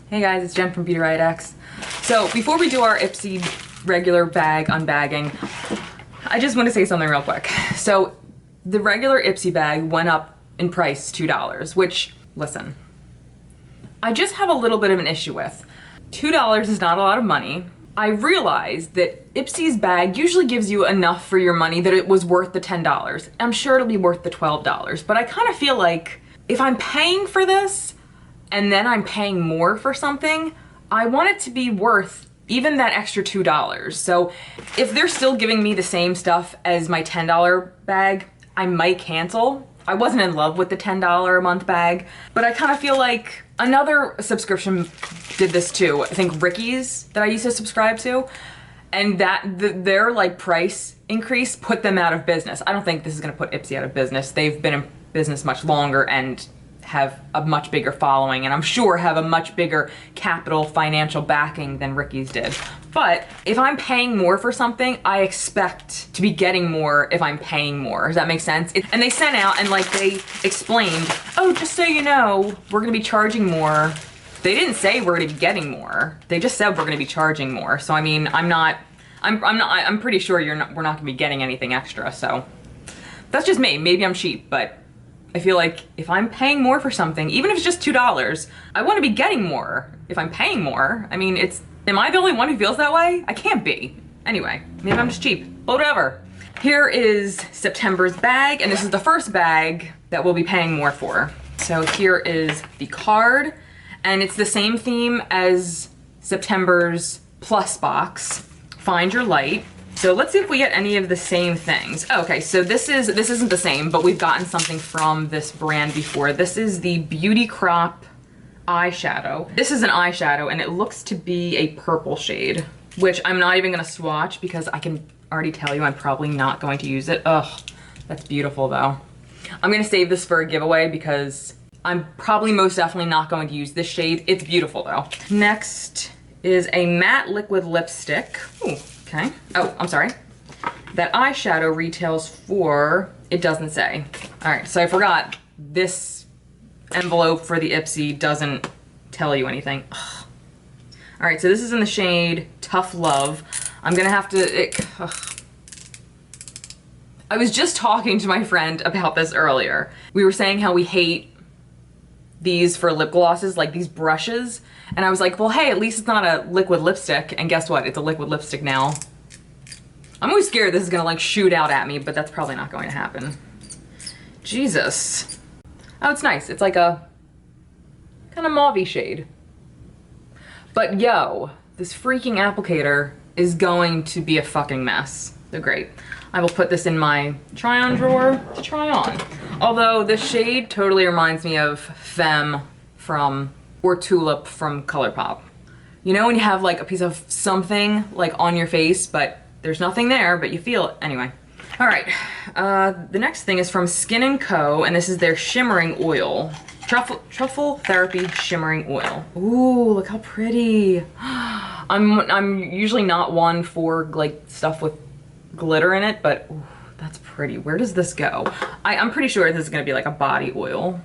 Hey guys, it's Jen from beautyriotx. So before we do our Ipsy regular bag unbagging, I just want to say something real quick. So the regular Ipsy bag went up in price $2, which, listen, I just have a little bit of an issue with. $2 is not a lot of money. I realized that Ipsy's bag usually gives you enough for your money that it was worth the $10. I'm sure it'll be worth the $12, but I kind of feel like if I'm paying for this and then I'm paying more for something, I want it to be worth even that extra $2. So if they're still giving me the same stuff as my $10 bag, I might cancel. I wasn't in love with the $10 a month bag, but I kind of feel like another subscription did this too. I think Ricky's that I used to subscribe to, and their like price increase put them out of business. I don't think this is gonna put Ipsy out of business. They've been in business much longer and have a much bigger following, and I'm sure have a much bigger capital financial backing than Ricky's did. But if I'm paying more for something, I expect to be getting more if I'm paying more. Does that make sense? And they sent out and like they explained, oh, just so you know, we're gonna be charging more. They didn't say we're gonna be getting more. They just said we're gonna be charging more. So I mean, I'm pretty sure we're not gonna be getting anything extra. So that's just me. Maybe I'm cheap, but I feel like if I'm paying more for something, even if it's just $2, I want to be getting more if I'm paying more. I mean, am I the only one who feels that way? I can't be. Anyway, maybe I'm just cheap, but whatever. Here is September's bag, and this is the first bag that we'll be paying more for. So here is the card, and it's the same theme as September's plus box, Find Your Light. So let's see if we get any of the same things. Okay, so this isn't the same, but we've gotten something from this brand before. This is the Beauty Crop eyeshadow. This is an eyeshadow, and it looks to be a purple shade, which I'm not even gonna swatch because I can already tell you I'm probably not going to use it. Ugh, that's beautiful though. I'm gonna save this for a giveaway because I'm probably most definitely not going to use this shade. It's beautiful though. Next is a matte liquid lipstick. Ooh. Okay. Oh, I'm sorry. That eyeshadow retails for, it doesn't say. All right, so I forgot this envelope for the Ipsy doesn't tell you anything. Ugh. All right, so this is in the shade Tough Love. I'm gonna have to, I was just talking to my friend about this earlier. We were saying how we hate these for lip glosses, like these brushes. And I was like, well, hey, at least it's not a liquid lipstick. And guess what? It's a liquid lipstick now. I'm always scared this is gonna like shoot out at me, but that's probably not going to happen. Jesus. Oh, it's nice. It's like a kind of mauve-y shade. But yo, this freaking applicator is going to be a fucking mess. So great. I will put this in my try-on drawer to try on. Although the shade totally reminds me of Femme or Tulip from ColourPop. You know when you have like a piece of something like on your face, but there's nothing there, but you feel it. Anyway. All right, the next thing is from Skin & Co, and this is their shimmering oil. Truffle Therapy Shimmering Oil. Ooh, look how pretty. I'm usually not one for like stuff with glitter in it, but ooh, that's pretty. Where does this go? I'm pretty sure this is gonna be like a body oil.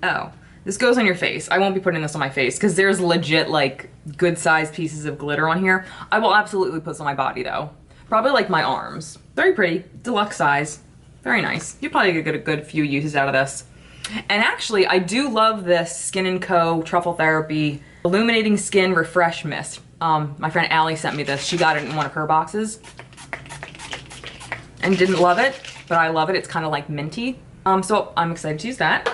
Oh. This goes on your face. I won't be putting this on my face because there's legit like good sized pieces of glitter on here. I will absolutely put this on my body though. Probably like my arms. Very pretty, deluxe size, very nice. You probably get a good few uses out of this. And actually I do love this Skin & Co Truffle Therapy Illuminating Skin Refresh Mist. My friend Allie sent me this. She got it in one of her boxes and didn't love it, but I love it. It's kind of like minty. So I'm excited to use that.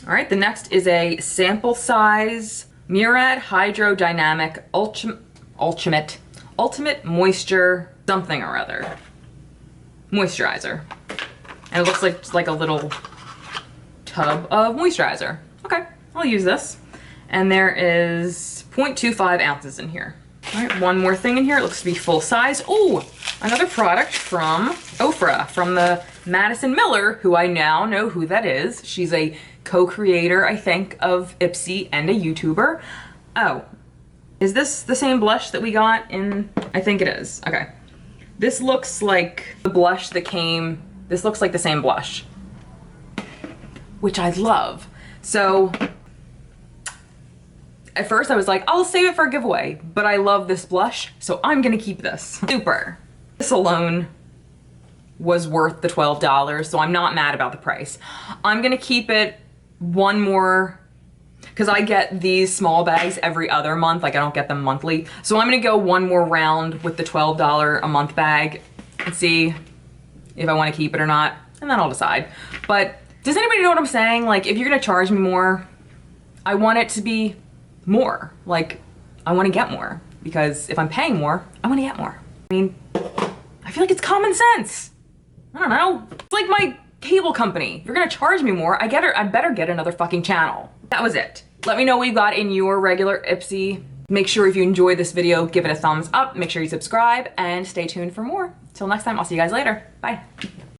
All right, the next is a sample size Murad Hydrodynamic Ultimate Moisture something or other. Moisturizer. And it looks like a little tub of moisturizer. Okay, I'll use this. And there is 0.25 ounces in here. All right, one more thing in here. It looks to be full size. Oh, another product from Ofra, from the Madison Miller, who I now know who that is. She's a co-creator, I think, of Ipsy and a YouTuber. Oh, is this the same blush that we got in? I think it is. Okay. This looks like the blush that came, this looks like the same blush, which I love. So At first I was like, I'll save it for a giveaway, but I love this blush, so I'm gonna keep this. Super. This alone was worth the $12, so I'm not mad about the price. I'm gonna keep it one more, because I get these small bags every other month, like I don't get them monthly. So I'm gonna go one more round with the $12 a month bag and see if I wanna keep it or not, and then I'll decide. But does anybody know what I'm saying? Like, if you're gonna charge me more, I want it to be more. Like, I wanna get more, because if I'm paying more, I wanna get more. I mean, I feel like it's common sense. I don't know. It's like my cable company. If you're gonna charge me more, I better get another fucking channel. That was it. Let me know what you got in your regular Ipsy. Make sure if you enjoyed this video, give it a thumbs up. Make sure you subscribe and stay tuned for more. Till next time, I'll see you guys later. Bye.